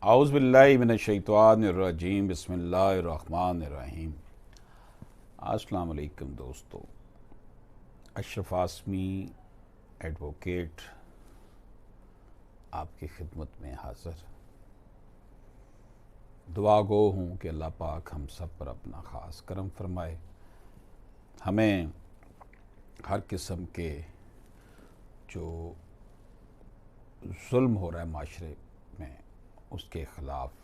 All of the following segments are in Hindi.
आउज़ु बिल्लाहि मिनश्शैतानिर्रजीम बिस्मिल्लाहिर्रहमानिर्रहीम। अस्सलाम वालेकुम दोस्तों। अशरफ आसमी एडवोकेट आपकी खिदमत में हाज़िर। दुआ गो हूँ कि अल्लाह पाक हम सब पर अपना ख़ास करम फरमाए, हमें हर किस्म के जो जुल्म हो रहा है माशरे में उसके ख़िलाफ़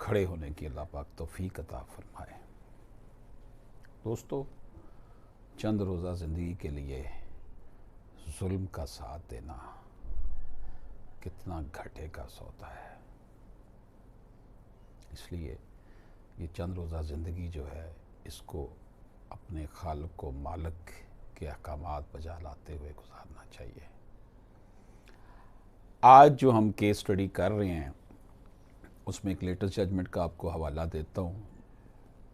खड़े होने की अल्लाह पाक तौफ़ीक अता फ़रमाए। दोस्तों, चंद रोज़ा ज़िंदगी के लिए जुल्म का साथ देना कितना घाटे का सौदा है। इसलिए ये चंद रोज़ा ज़िंदगी जो है इसको अपने खालिक व मालिक के अहकामात बजा लाते हुए गुजारना चाहिए। आज जो हम केस स्टडी कर रहे हैं उसमें एक लेटेस्ट जजमेंट का आपको हवाला देता हूँ,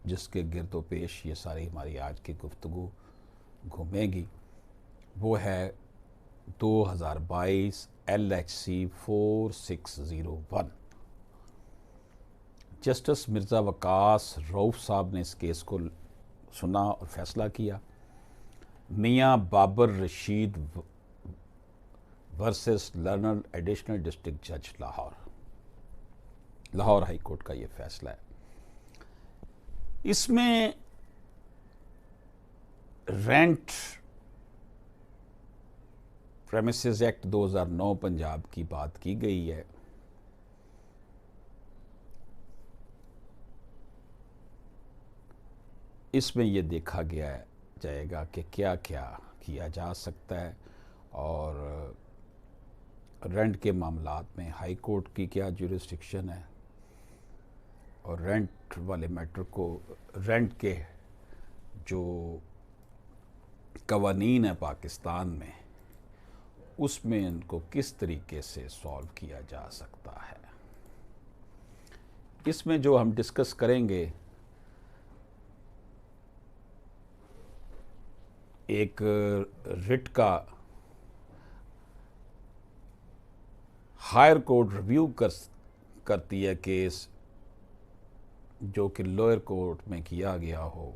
जिसके गिरदो पेश ये सारी हमारी आज की गुफ्तगू घूमेगी। वो है 2022 LHC 4601। जस्टिस मिर्ज़ा वकास रऊफ़ साहब ने इस केस को सुना और फैसला किया। Mian Babar Rashid versus learned additional district जज लाहौर हाई कोर्ट का ये फैसला है। इसमें रेंट प्रेमिसेस एक्ट 2009 पंजाब की बात की गई है। इसमें ये देखा गया जाएगा कि क्या क्या किया जा सकता है और रेंट के मामलात में हाई कोर्ट की क्या जुरिस्डिक्शन है और रेंट वाले मैटर को, रेंट के जो कवानीन है पाकिस्तान में, उसमें इनको किस तरीके से सॉल्व किया जा सकता है। इसमें जो हम डिस्कस करेंगे, एक रिट का हायर कोर्ट रिव्यू करती है केस जो कि लोअर कोर्ट में किया गया हो,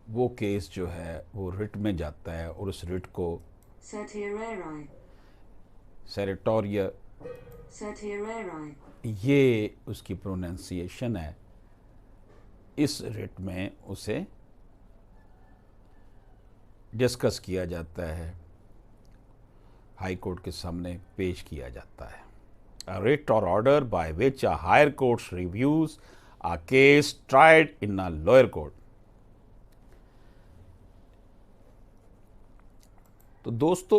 वो केस जो है वो रिट में जाता है और उस रिट को सेरेटोरिया, ये उसकी प्रोनाउंसिएशन है, इस रिट में उसे डिस्कस किया जाता है, हाई कोर्ट के सामने पेश किया जाता है। A writ or order by which a higher court reviews a case tried in a lower court. तो दोस्तों,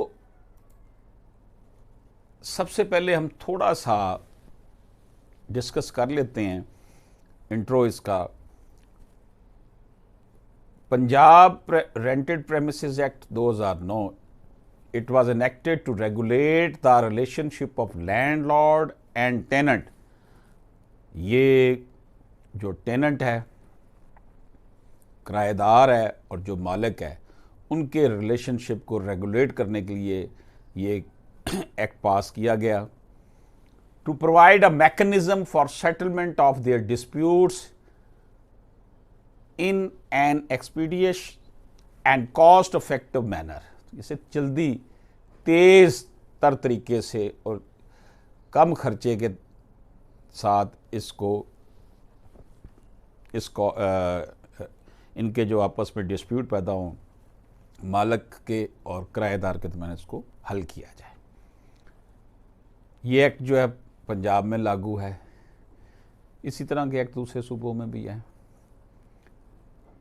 सबसे पहले हम थोड़ा सा डिस्कस कर लेते हैं इंट्रो इसका। Punjab rented premises act 2009, it was enacted to regulate the relationship of landlord and tenant. ये जो टेनेंट है, किराएदार है, और जो मालिक है, उनके रिलेशनशिप को रेगुलेट करने के लिए ये एक्ट पास किया गया। To provide a mechanism for settlement of their disputes in an expeditious and cost effective manner. इसे जल्दी, तेज़ तर तरीके से और कम खर्चे के साथ इसको इनके जो आपस में डिस्प्यूट पैदा हों, मालिक के और किराएदार के दरमियान इसको हल किया जाए। ये एक्ट जो है पंजाब में लागू है। इसी तरह के एक्ट दूसरे सूबों में भी हैं।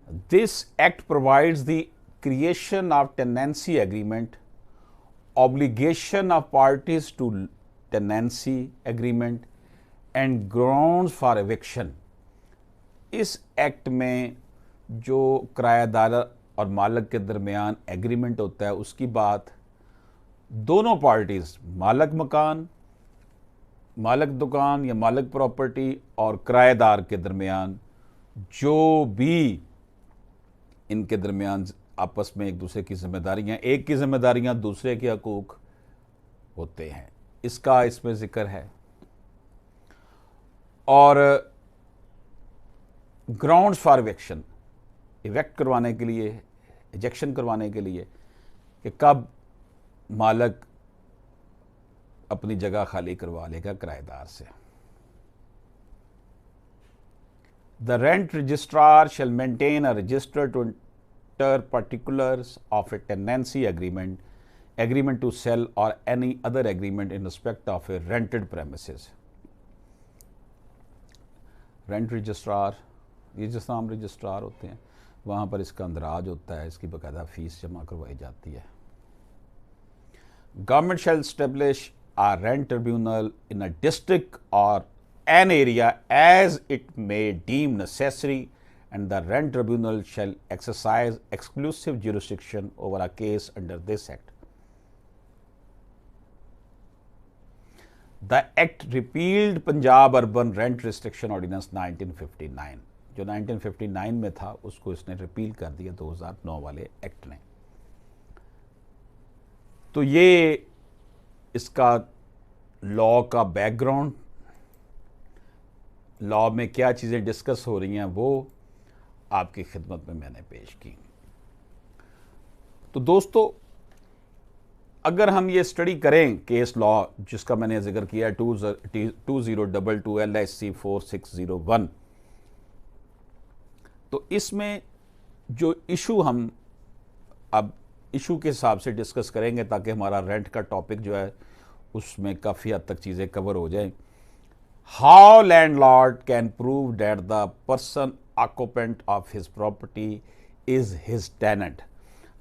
This act provides the creation of tenancy agreement, obligation of parties to tenancy agreement and grounds for eviction. इस एक्ट में जो किराएदार और मालिक के दरमियान एग्रीमेंट होता है उसकी बात दोनों पार्टीज, मालिक मकान, मालिक दुकान या मालिक प्रॉपर्टी और किराएदार के दरमियान जो भी इनके दरमियान आपस में एक दूसरे की जिम्मेदारियां, एक की जिम्मेदारियां दूसरे के हकूक होते हैं, इसका इसमें जिक्र है। और ग्राउंड्स फॉर इवेक्शन, इवेक्ट करवाने के लिए, इजेक्शन करवाने के लिए कि कब मालिक अपनी जगह खाली करवा लेगा किराएदार से। The rent registrar shall maintain a register to enter particulars of a tenancy agreement, agreement to sell or any other agreement in respect of a rented premises. Rent registrar, ये जिस नाम रजिस्ट्रार होते हैं वहाँ पर इसका अंदराज होता है, इसकी बाकायदा फीस जमा करवाई जाती है। Government shell establish a rent tribunal in a district or an area as it may deem necessary, and the rent tribunal shall exercise exclusive jurisdiction over a case under this act. The act repealed Punjab Urban Rent Restriction Ordinance 1959, जो 1959 में था उसको इसने रिपील कर दिया 2009 वाले एक्ट ने। तो ये इसका लॉ का बैकग्राउंड, लॉ में क्या चीज़ें डिस्कस हो रही हैं वो आपकी खिदमत में मैंने पेश की। तो दोस्तों, अगर हम ये स्टडी करें केस लॉ जिसका मैंने जिक्र किया 2022 LIC 4601, तो इसमें जो इशू हम अब इशू के हिसाब से डिस्कस करेंगे ताकि हमारा रेंट का टॉपिक जो है उसमें काफ़ी हद तक चीज़ें कवर हो जाएं। How landlord can prove that the person occupant of his property is his tenant.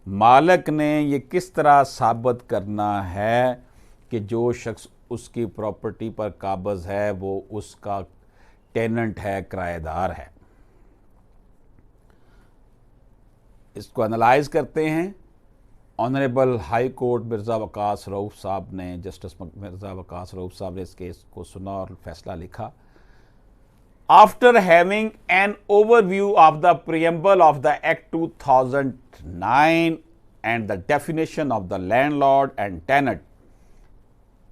मालिक ने ये किस तरह साबित करना है कि जो शख्स उसकी प्रॉपर्टी पर काबज़ है वो उसका टेनेंट है, किराएदार है। इसको एनालाइज करते हैं। Honourable high court Mirza Waqas Rauf साहब ने, जस्टिस मिर्ज़ा वकास रऊफ साहब ने इस केस को सुना और फैसला लिखा। After having an overview of the preamble of the act 2009 and the definition of the landlord and tenant,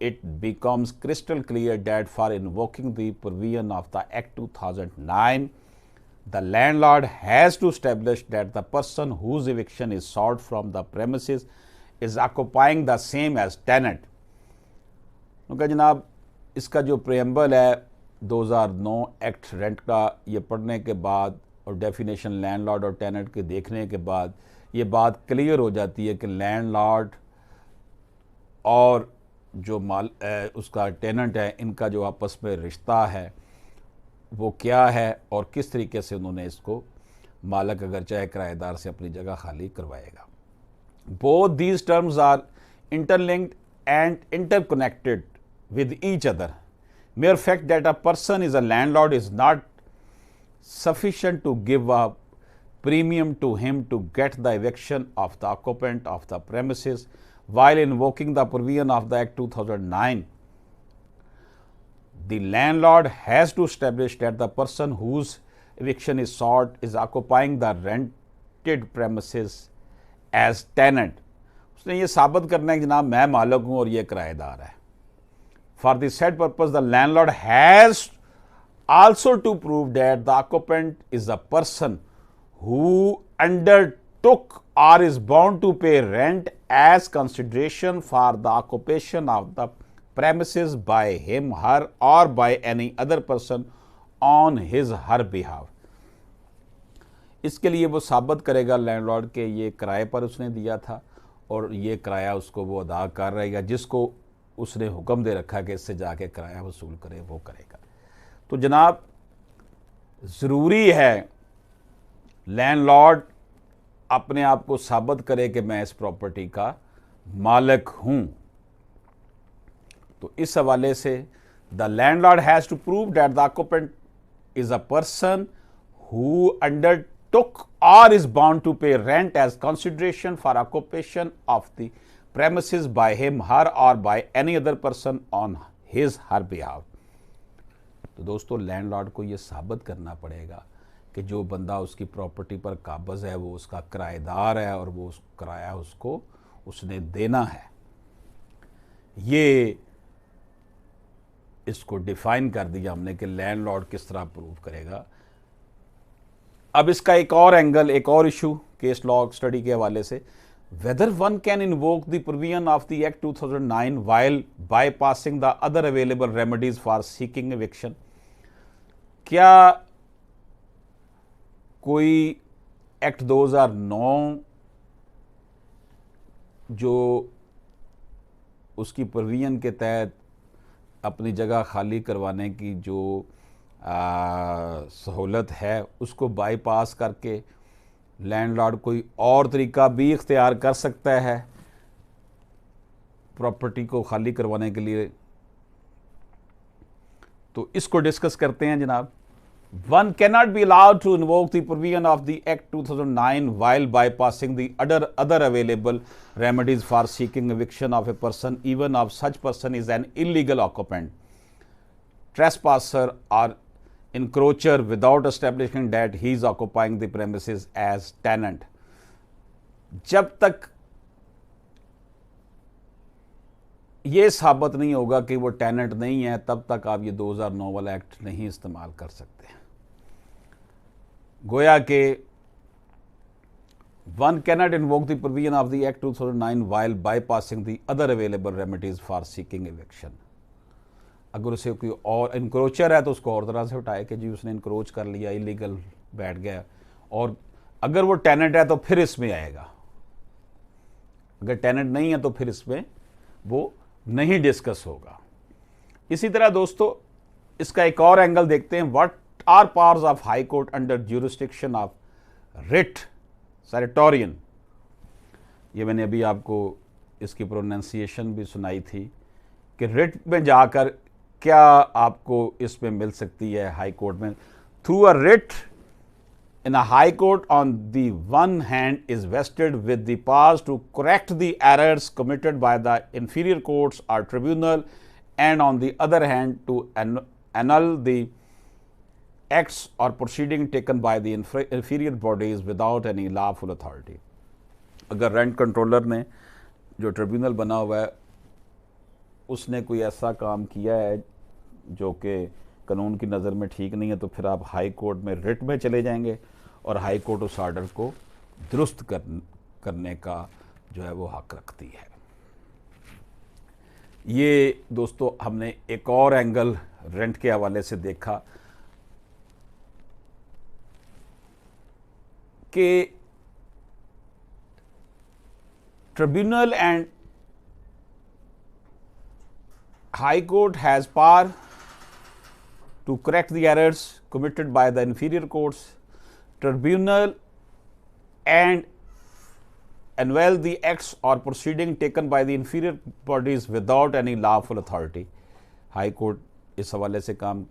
it becomes crystal clear that for invoking the provision of the Act 2009, the landlord has to establish that the person whose eviction is sought from the premises is occupying the same as tenant. क्योंकि जनाब इसका जो प्रियम्बल है 2009 एक्ट रेंट का, ये पढ़ने के बाद और डेफिनेशन लैंडलॉर्ड और टेनेंट के देखने के बाद ये बात क्लियर हो जाती है कि लैंडलॉर्ड और जो उसका टेनेंट है, इनका जो आपस में रिश्ता है वो क्या है और किस तरीके से उन्होंने इसको मालिक अगर चाहे किराएदार से अपनी जगह खाली करवाएगा। Both these terms are interlinked and interconnected with each other. mere fact that a person is a landlord is not sufficient to give a premium to him to get the eviction of the occupant of the premises while invoking the provision of the Act 2009. The landlord has to establish that the person whose eviction is sought is occupying the rented premises as tenant. उसने ये साबित करना है कि जनाब मैं मालिक हूँ और ये किराएदार है। For the said purpose, the landlord has also to prove that the occupant is a person who undertook or is bound to pay rent as consideration for the occupation of the premises by him, her or by any other person on his, her behalf. इसके लिए वो साबित करेगा लैंडलॉर्ड के ये किराए पर उसने दिया था और ये किराया उसको वो अदा कर रहेगा, जिसको उसने हुक्म दे रखा कि इससे जाके किराया वसूल करे वो करेगा। तो जनाब ज़रूरी है लैंडलॉर्ड अपने आप को साबित करे कि मैं इस प्रॉपर्टी का मालिक हूँ। तो इस हवाले से the landlord has to prove that the occupant is a person who undertook or is bound to pay rent as consideration for occupation of the premises by him, her or by any other person on his, her behalf. तो दोस्तों लैंडलॉर्ड को ये साबित करना पड़ेगा कि जो बंदा उसकी प्रॉपर्टी पर काबज़ है वो उसका किराएदार है और वो उस किराया उसको उसने देना है। ये इसको डिफाइन कर दिया हमने कि लैंडलॉर्ड किस तरह प्रूव करेगा। अब इसका एक और एंगल, एक और इशू केस लॉ स्टडी के हवाले से, whether one can invoke the provision of the Act 2009 while bypassing the other available remedies for seeking eviction। क्या कोई एक्ट 2009 जो उसकी प्रोविजन के तहत अपनी जगह खाली करवाने की जो सहूलत है उसको बाईपास करके लैंडलॉर्ड कोई और तरीका भी इख्तियार कर सकता है प्रॉपर्टी को खाली करवाने के लिए? तो इसको डिस्कस करते हैं जनाब। One cannot be allowed to invoke the provision of the act 2009 while bypassing the other available remedies for seeking eviction of a person even if such person is an illegal occupant, trespasser or encroacher without establishing that he is occupying the premises as tenant। जब तक ये साबित नहीं होगा कि वो टेनेंट नहीं है तब तक आप ये 2009 वाला एक्ट नहीं इस्तेमाल कर सकते। गोया के one cannot invoke the provision of the act 2009 while bypassing the other available remedies for seeking eviction। अगर उसे कोई और इंक्रोचर है तो उसको और तरह से उठाए कि जी उसने इंक्रोच कर लिया, इलीगल बैठ गया, और अगर वो टेनेंट है तो फिर इसमें आएगा, अगर टेनेंट नहीं है तो फिर इसमें वो नहीं डिस्कस होगा। इसी तरह दोस्तों इसका एक और एंगल देखते हैं, what are powers of high court under jurisdiction of writ certiorari. ये मैंने अभी आपको इसकी प्रोनाउंसिएशन भी सुनाई थी कि रिट में जाकर क्या आपको इसमें मिल सकती है हाई कोर्ट में। Through a writ in a high court on the one hand is vested with the powers to correct the errors committed by the inferior courts or tribunal, and on the other hand to annul the acts or proceeding taken by the inferior bodies without any lawful authority। अगर रेंट कंट्रोलर ने जो ट्रिब्यूनल बना हुआ है उसने कोई ऐसा काम किया है जो कि कानून की नज़र में ठीक नहीं है तो फिर आप हाई कोर्ट में रिट में चले जाएंगे और हाई कोर्ट उस आर्डर को दुरुस्त करने का जो है वो हक रखती है। ये दोस्तों हमने एक और एंगल रेंट के हवाले से देखा कि tribunal and high court has power to correct the errors committed by the inferior courts, tribunal, and annul the acts or proceeding taken by the inferior bodies without any lawful authority। High court इस हवाले से काम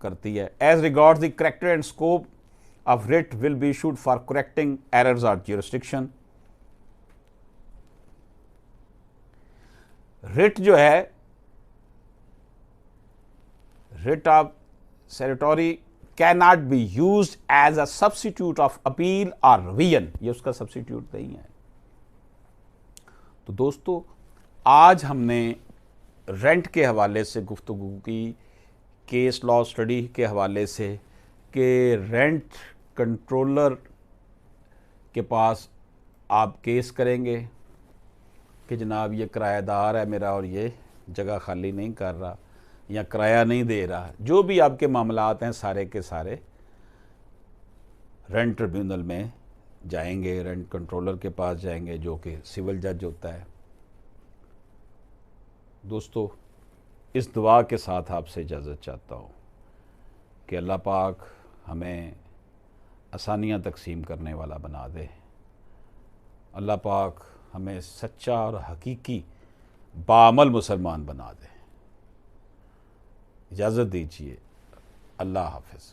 करती है। As regards the character and scope of writ will be issued for correcting errors or jurisdiction। writ जो है, writ of certiorari cannot be used as a substitute of appeal और रिवीजन, ये उसका सब्सिट्यूट नहीं है। तो दोस्तों आज हमने रेंट के हवाले से गुफ्तगू की, केस लॉ स्टडी के हवाले से कि रेंट कंट्रोलर के पास आप केस करेंगे कि जनाब ये किराएदार है मेरा और ये जगह खाली नहीं कर रहा या किराया नहीं दे रहा, जो भी आपके मामलात हैं सारे के सारे रेंट ट्रिब्यूनल में जाएंगे, रेंट कंट्रोलर के पास जाएंगे जो कि सिविल जज होता है। दोस्तों इस दुआ के साथ आपसे इजाज़त चाहता हूँ कि अल्लाह पाक हमें आसानियाँ तकसीम करने वाला बना दे। अल्लाह पाक हमें सच्चा और हकीकी बाअमल मुसलमान बना दे। इजाज़त दीजिए। अल्लाह हाफ़िज़।